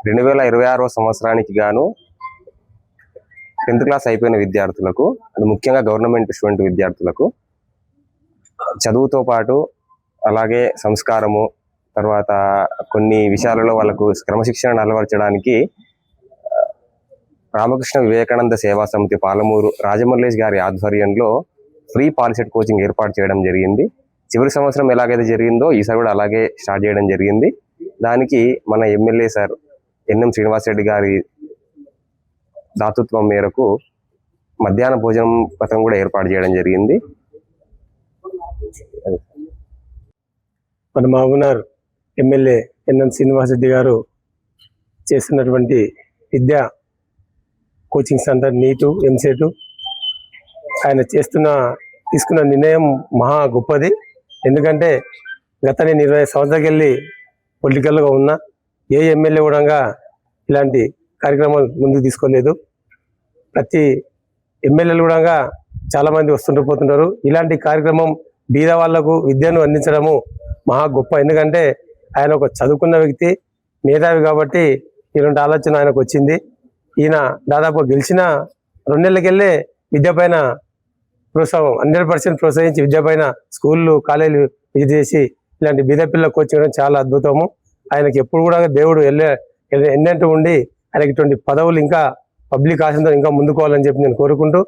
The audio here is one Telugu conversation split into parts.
2026వ సంవత్సరానికి గాను 10th క్లాస్ అయిపోయిన విద్యార్థులకు, ముఖ్యంగా గవర్నమెంట్ స్టూడెంట్ విద్యార్థులకు చదువుతో పాటు అలాగే సంస్కారము, తర్వాత కొన్ని విషయాలలో వాళ్ళకు క్రమశిక్షణను అలవర్చడానికి రామకృష్ణ వివేకానంద సేవా సమితి పాలమూరు రాజమల్లేష్ గారి ఆధ్వర్యంలో ఫ్రీ పాలిసెట్ కోచింగ్ ఏర్పాటు చేయడం జరిగింది. చివరి సంవత్సరం ఎలాగైతే జరిగిందో ఈసారి కూడా అలాగే స్టార్ట్ చేయడం జరిగింది. దానికి మన ఎమ్మెల్యే సార్ ఎన్ఎం శ్రీనివాసరెడ్డి గారి దాతృత్వం మేరకు మధ్యాహ్న భోజనం పథకం కూడా ఏర్పాటు చేయడం జరిగింది. మన మహబూబ్నగర్ ఎమ్మెల్యే ఎన్ఎం శ్రీనివాసరెడ్డి గారు చేస్తున్నటువంటి విద్యా కోచింగ్ సెంటర్ నీటు ఎంసెట్ ఆయన తీసుకున్న నిర్ణయం మహా గొప్పది. ఎందుకంటే గత నేను 20 సంవత్సరాలకి వెళ్ళి పొలిటికల్గా ఉన్న ఏ ఎమ్మెల్యే కూడా ఇలాంటి కార్యక్రమాలు ముందుకు తీసుకోలేదు. ప్రతి ఎమ్మెల్యేలు కూడా చాలామంది వస్తుంటారు పోతుంటారు. ఇలాంటి కార్యక్రమం బీద వాళ్లకు విద్యను అందించడము మహా గొప్ప. ఎందుకంటే ఆయన ఒక చదువుకున్న వ్యక్తి, మేధావి కాబట్టి ఇలాంటి ఆలోచన ఆయనకు వచ్చింది. ఈయన దాదాపు గెలిచిన 2 నెలలకెళ్ళే విద్య పైన ప్రోత్సాహం 100% ప్రోత్సహించి విద్య పైన స్కూళ్ళు కాలేజీలు విజిట్ చేసి ఇలాంటి బీద పిల్లలు కోచింగ్ చాలా అద్భుతము. ఆయనకి ఎప్పుడు కూడా దేవుడు ఎన్నెంటూ ఉండి ఆయనకి ఇటువంటి పదవులు ఇంకా పబ్లిక్ ఆశతో ఇంకా ముందుకోవాలని చెప్పి నేను కోరుకుంటూ,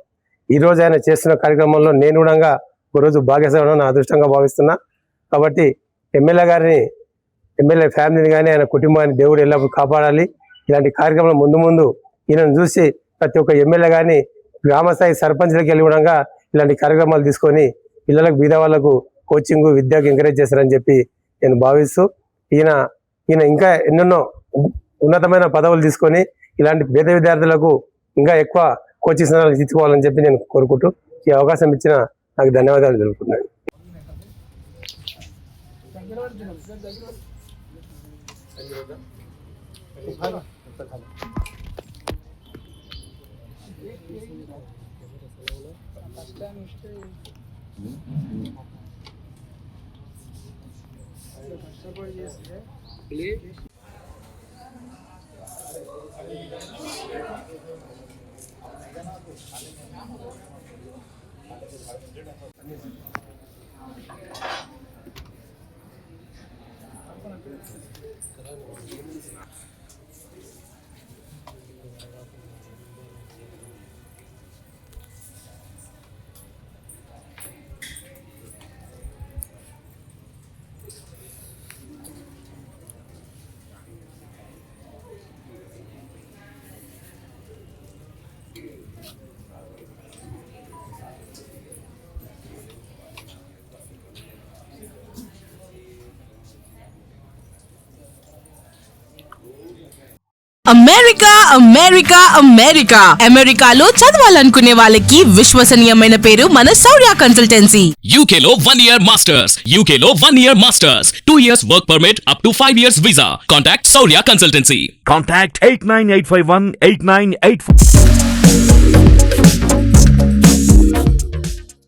ఈరోజు ఆయన చేస్తున్న కార్యక్రమంలో నేను కూడా ఒకరోజు భాగ్యస్వామి నా అదృష్టంగా భావిస్తున్నా. కాబట్టి ఎమ్మెల్యే ఫ్యామిలీని కానీ ఆయన కుటుంబాన్ని దేవుడు ఎల్లప్పుడూ కాపాడాలి. ఇలాంటి కార్యక్రమాలు ముందు ఈయనను చూసి ప్రతి ఒక్క ఎమ్మెల్యే కానీ గ్రామస్థాయి సర్పంచ్లకు వెళ్ళి కూడా ఇలాంటి కార్యక్రమాలు తీసుకొని పిల్లలకు బీద వాళ్లకు కోచింగ్ విద్యకు ఎంకరేజ్ చేస్తారని చెప్పి నేను భావిస్తూ, ఈయన ఇంకా ఎన్నెన్నో ఉన్నతమైన పదవులు తీసుకొని ఇలాంటి పేద విద్యార్థులకు ఇంకా ఎక్కువ కోచింగ్ సెంటర్లు తీసుకోవాలని చెప్పి నేను కోరుకుంటూ ఈ అవకాశం ఇచ్చిన నాకు ధన్యవాదాలు తెలుపుతున్నాను. అమెరికాలో చదవాలనుకునే వాళ్ళకి విశ్వసనీయమైన పేరు మన శౌర్య కన్సల్టెన్సీ. UK లో 1 year masters, UK లో 1 year masters, 2 years work permit up to 5 years visa. Contact Saurya Consultancy. Contact 89851 8984.